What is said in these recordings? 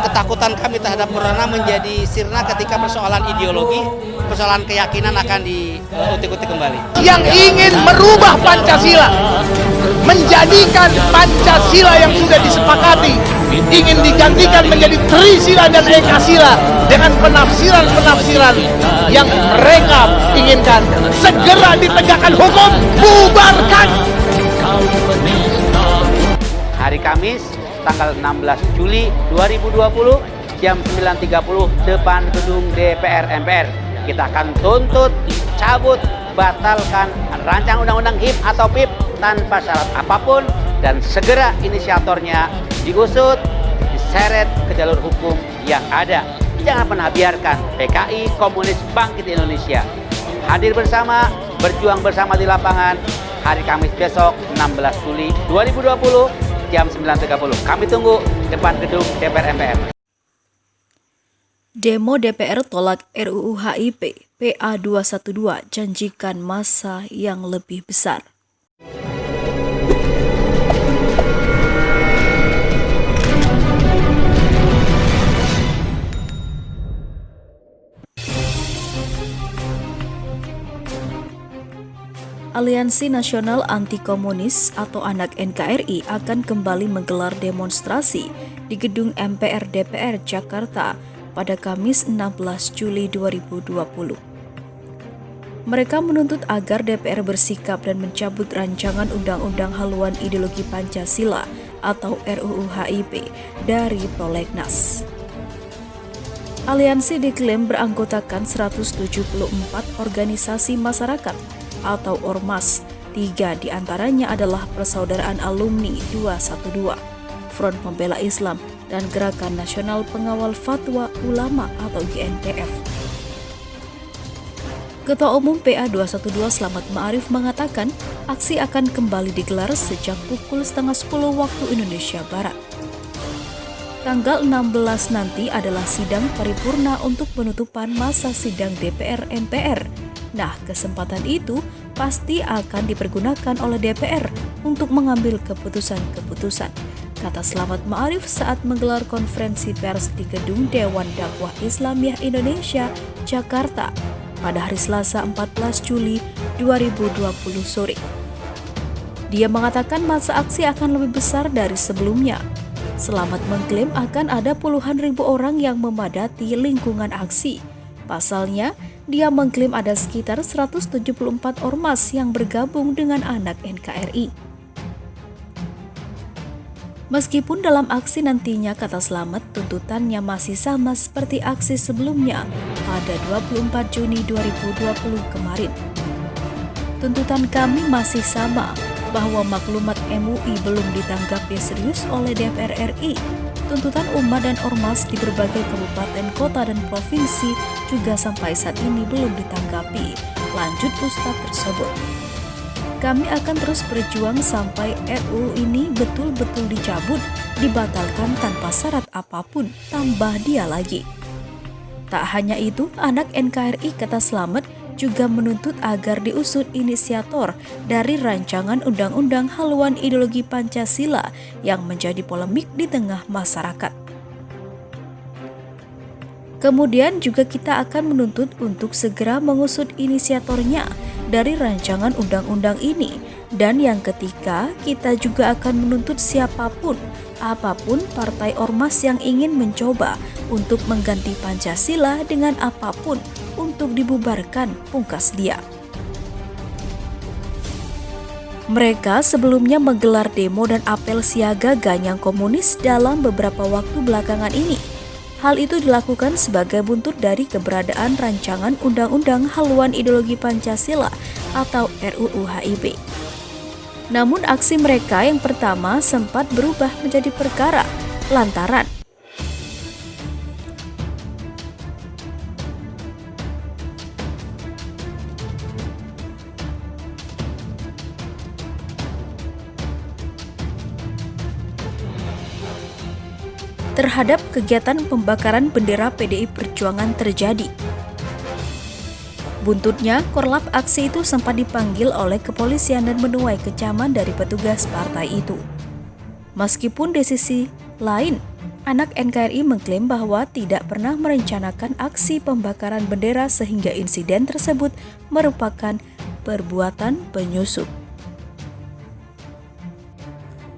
Ketakutan kami terhadap corona menjadi sirna ketika persoalan ideologi, persoalan keyakinan akan diutik-utik kembali. Yang ingin merubah Pancasila, menjadikan Pancasila yang sudah disepakati, ingin digantikan menjadi Trisila dan Ekasila dengan penafsiran-penafsiran yang mereka inginkan. Segera ditegakkan hukum, bubarkan! Hari Kamis, tanggal 16 Juli 2020, jam 9.30 depan gedung DPR MPR. Kita akan tuntut, cabut, batalkan rancangan undang-undang HIP atau PIP tanpa syarat apapun dan segera inisiatornya diusut, diseret ke jalur hukum yang ada. Jangan pernah biarkan PKI Komunis Bangkit Indonesia hadir bersama, berjuang bersama di lapangan hari Kamis besok 16 Juli 2020 jam 9.30. Kami tunggu depan gedung DPR MPR. Demo DPR tolak RUU HIP PA 212 janjikan massa yang lebih besar. Aliansi Nasional Anti Komunis atau ANAK NKRI akan kembali menggelar demonstrasi di gedung MPR DPR Jakarta pada Kamis 16 Juli 2020. Mereka menuntut agar DPR bersikap dan mencabut rancangan Undang-Undang Haluan Ideologi Pancasila atau RUU HIP dari Prolegnas. Aliansi diklaim beranggotakan 174 organisasi masyarakat atau Ormas. 3 diantaranya adalah Persaudaraan Alumni 212, Front Pembela Islam, dan Gerakan Nasional Pengawal Fatwa Ulama atau GNPF. Ketua Umum PA 212 Slamet Ma'arif mengatakan aksi akan kembali digelar sejak pukul 9:30 waktu Indonesia Barat. Tanggal 16 nanti adalah sidang paripurna untuk penutupan masa sidang DPR MPR. Nah, kesempatan itu pasti akan dipergunakan oleh DPR untuk mengambil keputusan-keputusan, kata Slamet Ma'arif saat menggelar konferensi pers di gedung Dewan Dakwah Islamiyah Indonesia, Jakarta pada hari Selasa 14 Juli 2020 sore. Dia mengatakan masa aksi akan lebih besar dari sebelumnya. Slamet mengklaim akan ada puluhan ribu orang yang memadati lingkungan aksi. Pasalnya, dia mengklaim ada sekitar 174 ormas yang bergabung dengan ANAK NKRI. Meskipun dalam aksi nantinya, kata Slamet, tuntutannya masih sama seperti aksi sebelumnya pada 24 Juni 2020 kemarin. Tuntutan kami masih sama, bahwa maklumat MUI belum ditanggapi serius oleh DPR RI. Tuntutan umat dan ormas di berbagai kabupaten, kota, dan provinsi juga sampai saat ini belum ditanggapi, lanjut Ustadz tersebut. Kami akan terus berjuang sampai RUU ini betul-betul dicabut, dibatalkan tanpa syarat apapun, tambah dia lagi. Tak hanya itu, ANAK NKRI, kata Slamet, juga menuntut agar diusut inisiator dari rancangan Undang-Undang Haluan Ideologi Pancasila yang menjadi polemik di tengah masyarakat. Kemudian juga kita akan menuntut untuk segera mengusut inisiatornya dari rancangan undang-undang ini. Dan yang ketiga, kita juga akan menuntut siapapun, apapun partai ormas yang ingin mencoba untuk mengganti Pancasila dengan apapun untuk dibubarkan, pungkas dia. Mereka sebelumnya menggelar demo dan apel siaga ganyang komunis dalam beberapa waktu belakangan ini. Hal itu dilakukan sebagai buntut dari keberadaan rancangan Undang-Undang Haluan Ideologi Pancasila atau RUU HIP. Namun aksi mereka yang pertama sempat berubah menjadi perkara lantaran terhadap kegiatan pembakaran bendera PDI Perjuangan terjadi. Buntutnya, korlap aksi itu sempat dipanggil oleh kepolisian dan menuai kecaman dari petugas partai itu. Meskipun di sisi lain, Anak NKRI mengklaim bahwa tidak pernah merencanakan aksi pembakaran bendera sehingga insiden tersebut merupakan perbuatan penyusup.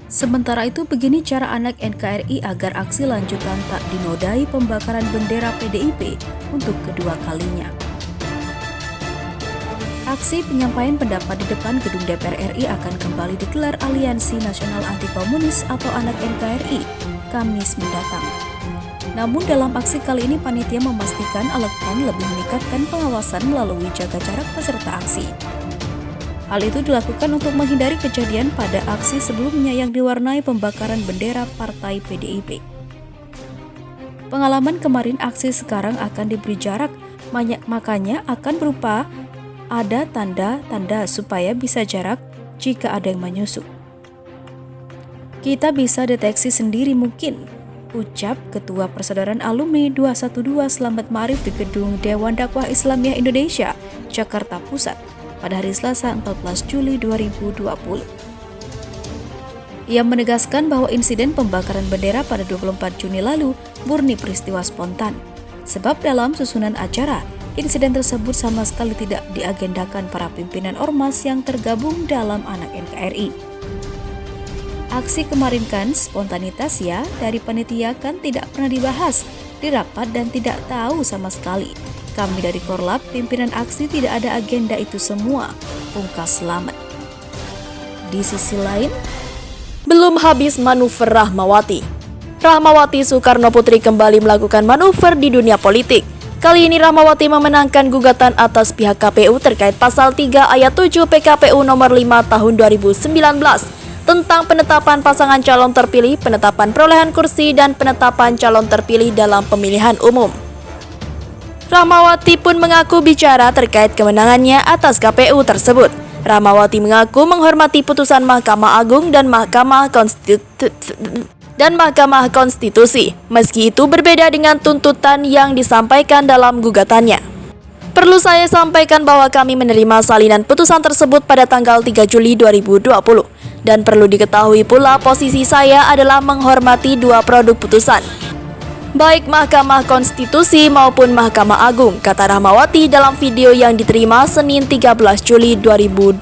Sementara itu, begini cara anak NKRI agar aksi lanjutan tak dinodai pembakaran bendera PDIP untuk kedua kalinya. Aksi penyampaian pendapat di depan gedung DPR RI akan kembali digelar Aliansi Nasional Anti Komunis atau Anak NKRI Kamis mendatang. Namun dalam aksi kali ini panitia memastikan alat PAN lebih meningkatkan pengawasan melalui jaga jarak peserta aksi. Hal itu dilakukan untuk menghindari kejadian pada aksi sebelumnya yang diwarnai pembakaran bendera partai PDIP. Pengalaman kemarin, aksi sekarang akan diberi jarak, makanya akan berupa ada tanda-tanda supaya bisa jarak jika ada yang menyusup. Kita bisa deteksi sendiri mungkin, ucap Ketua Persaudaraan Alumni 212 Slamet Ma'arif di Gedung Dewan Dakwah Islamiyah Indonesia, Jakarta Pusat, pada hari Selasa 14 Juli 2020. Ia menegaskan bahwa insiden pembakaran bendera pada 24 Juni lalu murni peristiwa spontan, sebab dalam susunan acara, insiden tersebut sama sekali tidak diagendakan para pimpinan ormas yang tergabung dalam Anak NKRI. Aksi kemarin kan spontanitas ya, dari panitia kan tidak pernah dibahas di rapat dan tidak tahu sama sekali. Kami dari Korlap, pimpinan aksi tidak ada agenda itu semua, pungkas Slamet. Di sisi lain, belum habis manuver Rahmawati. Rahmawati Soekarno Putri kembali melakukan manuver di dunia politik. Kali ini Rahmawati memenangkan gugatan atas pihak KPU terkait pasal 3 ayat 7 PKPU nomor 5 tahun 2019 tentang penetapan pasangan calon terpilih, penetapan perolehan kursi, dan penetapan calon terpilih dalam pemilihan umum. Rahmawati pun mengaku bicara terkait kemenangannya atas KPU tersebut. Rahmawati mengaku menghormati putusan Mahkamah Agung dan Mahkamah Konstitusi, meski itu berbeda dengan tuntutan yang disampaikan dalam gugatannya. Perlu saya sampaikan bahwa kami menerima salinan putusan tersebut pada tanggal 3 Juli 2020. Dan perlu diketahui pula posisi saya adalah menghormati dua produk putusan, baik Mahkamah Konstitusi maupun Mahkamah Agung, kata Rahmawati dalam video yang diterima Senin 13 Juli 2020.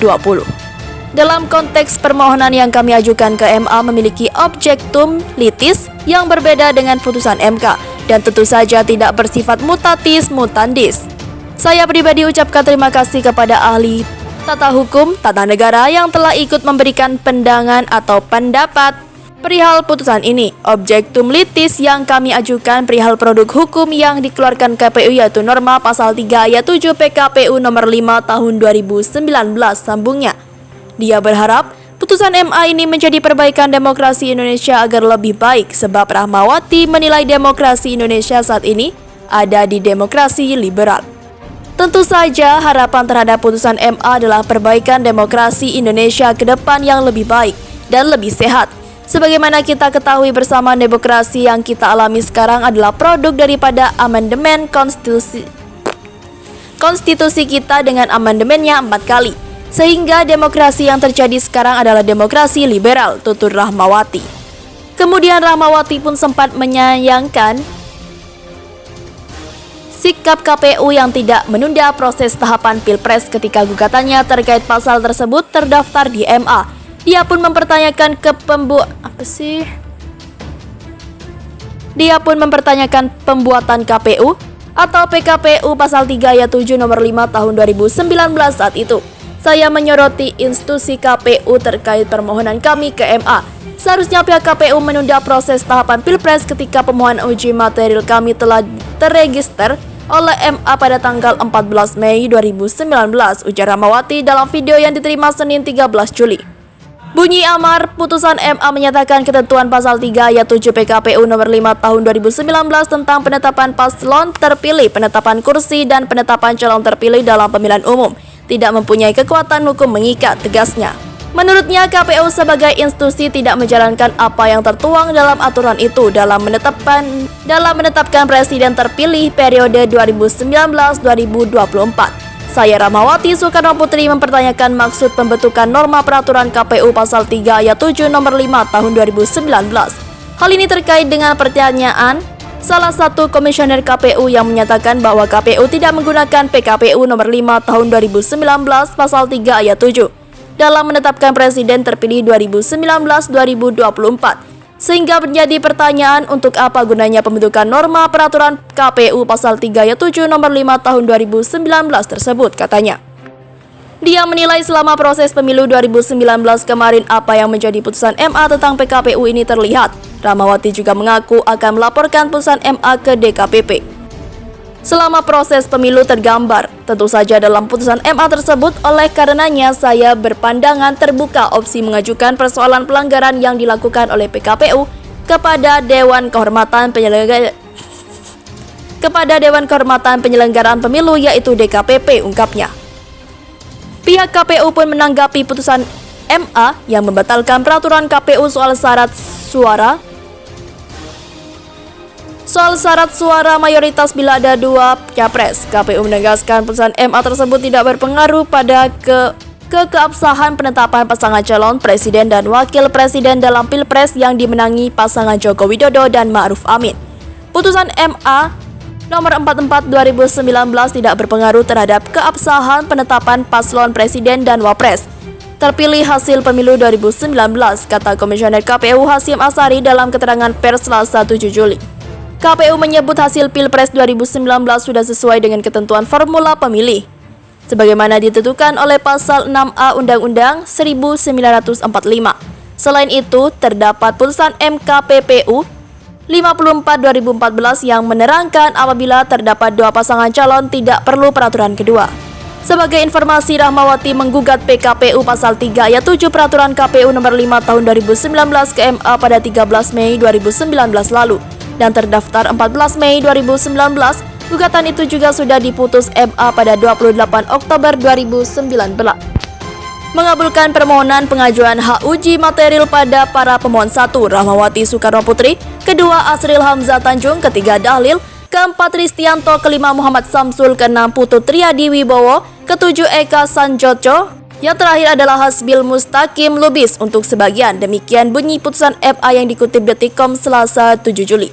Dalam konteks permohonan yang kami ajukan ke MA memiliki objektum litis yang berbeda dengan putusan MK dan tentu saja tidak bersifat mutatis mutandis. Saya pribadi ucapkan terima kasih kepada ahli tata hukum tata negara yang telah ikut memberikan pandangan atau pendapat perihal putusan ini. Objektum litis yang kami ajukan perihal produk hukum yang dikeluarkan KPU yaitu norma pasal 3 ayat 7 PKPU nomor 5 tahun 2019, sambungnya. Dia berharap putusan MA ini menjadi perbaikan demokrasi Indonesia agar lebih baik, sebab Rahmawati menilai demokrasi Indonesia saat ini ada di demokrasi liberal. Tentu saja harapan terhadap putusan MA adalah perbaikan demokrasi Indonesia ke depan yang lebih baik dan lebih sehat. Sebagaimana kita ketahui bersama, demokrasi yang kita alami sekarang adalah produk daripada amandemen konstitusi kita dengan amandemennya 4 kali. Sehingga demokrasi yang terjadi sekarang adalah demokrasi liberal, tutur Rahmawati. Kemudian Rahmawati pun sempat menyayangkan sikap KPU yang tidak menunda proses tahapan Pilpres ketika gugatannya terkait pasal tersebut terdaftar di MA. Dia pun mempertanyakan pembuatan KPU atau PKPU pasal 3 ayat 7 nomor 5 tahun 2019 saat itu. Saya menyoroti institusi KPU terkait permohonan kami ke MA. Seharusnya pihak KPU menunda proses tahapan Pilpres ketika pemohonan uji material kami telah terregister oleh MA pada tanggal 14 Mei 2019, ujar Rahmawati dalam video yang diterima Senin 13 Juli. Bunyi amar putusan MA menyatakan ketentuan pasal 3 ayat 7 PKPU nomor 5 tahun 2019 tentang penetapan paslon terpilih, penetapan kursi, dan penetapan calon terpilih dalam pemilihan umum tidak mempunyai kekuatan hukum mengikat, tegasnya. Menurutnya, KPU sebagai institusi tidak menjalankan apa yang tertuang dalam aturan itu dalam menetapkan presiden terpilih periode 2019-2024. Saya Rahmawati Soekarno Putri mempertanyakan maksud pembentukan norma peraturan KPU pasal 3 ayat 7 nomor 5 tahun 2019. Hal ini terkait dengan pertanyaan salah satu komisioner KPU yang menyatakan bahwa KPU tidak menggunakan PKPU nomor 5 tahun 2019 pasal 3 ayat 7 dalam menetapkan presiden terpilih 2019-2024. Sehingga menjadi pertanyaan untuk apa gunanya pembentukan norma peraturan KPU pasal 3 ayat 7 nomor 5 tahun 2019 tersebut, katanya. Dia menilai selama proses pemilu 2019 kemarin apa yang menjadi putusan MA tentang PKPU ini terlihat. Rahmawati juga mengaku akan melaporkan putusan MA ke DKPP. Selama proses pemilu tergambar, tentu saja dalam putusan MA tersebut, oleh karenanya saya berpandangan terbuka opsi mengajukan persoalan pelanggaran yang dilakukan oleh PKPU kepada Dewan Kehormatan Penyelenggaraan Pemilu yaitu DKPP, ungkapnya. Pihak KPU pun menanggapi putusan MA yang membatalkan peraturan KPU soal syarat suara mayoritas bila ada 2 capres. KPU menegaskan putusan MA tersebut tidak berpengaruh pada keabsahan penetapan pasangan calon presiden dan wakil presiden dalam Pilpres yang dimenangi pasangan Joko Widodo dan Ma'ruf Amin. Putusan MA nomor 44 2019 tidak berpengaruh terhadap keabsahan penetapan paslon presiden dan wapres terpilih hasil pemilu 2019, kata Komisioner KPU Hasyim Asyari dalam keterangan pers Selasa 7 Juli. KPU menyebut hasil Pilpres 2019 sudah sesuai dengan ketentuan formula pemilih, sebagaimana ditentukan oleh Pasal 6A Undang-Undang 1945. Selain itu, terdapat putusan MKPPU 54/2014 yang menerangkan apabila terdapat 2 pasangan calon tidak perlu peraturan kedua. Sebagai informasi, Rahmawati menggugat PKPU Pasal 3 ayat 7 Peraturan KPU nomor 5 tahun 2019 ke MA pada 13 Mei 2019 lalu dan terdaftar 14 Mei 2019. Gugatan itu juga sudah diputus MA pada 28 Oktober 2019. Mengabulkan permohonan pengajuan hak uji material pada para pemohon 1, Rahmawati Soekarno Putri, kedua Asril Hamzah Tanjung, ketiga Dhalil, keempat Ristianto, kelima Muhammad Samsul, keenam Putu Triadi Wibowo, ketujuh Eka Sanjotjo, yang terakhir adalah Hasbil Mustaqim Lubis untuk sebagian. Demikian bunyi putusan MA yang dikutip Detikcom Selasa 7 Juli.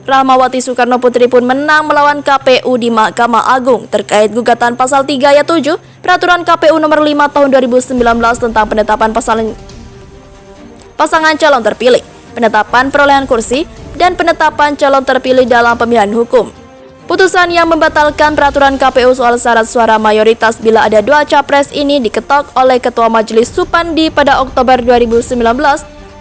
Rahmawati Soekarno Putri pun menang melawan KPU di Mahkamah Agung terkait gugatan pasal 3 ayat 7 Peraturan KPU nomor 5 tahun 2019 tentang penetapan pasangan calon terpilih, penetapan perolehan kursi, dan penetapan calon terpilih dalam pemilihan hukum. Putusan yang membatalkan peraturan KPU soal syarat suara mayoritas bila ada 2 capres ini diketok oleh Ketua Majelis Supandi pada Oktober 2019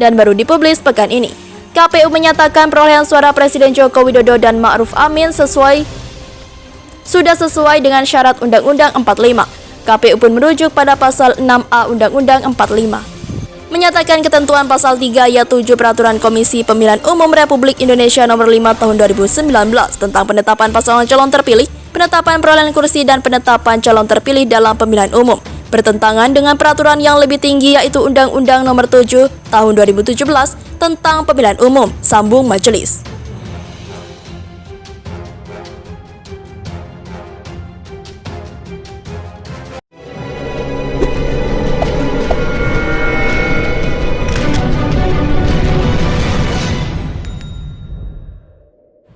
dan baru dipublis pekan ini. KPU menyatakan perolehan suara Presiden Joko Widodo dan Ma'ruf Amin sudah sesuai dengan syarat Undang-Undang 45. KPU pun merujuk pada pasal 6A Undang-Undang 45. Menyatakan ketentuan pasal 3 ayat 7 Peraturan Komisi Pemilihan Umum Republik Indonesia nomor 5 tahun 2019 tentang penetapan pasangan calon terpilih, penetapan perolehan kursi dan penetapan calon terpilih dalam pemilihan umum bertentangan dengan peraturan yang lebih tinggi yaitu Undang-Undang nomor 7 tahun 2017 tentang pemilihan umum, sambung majelis.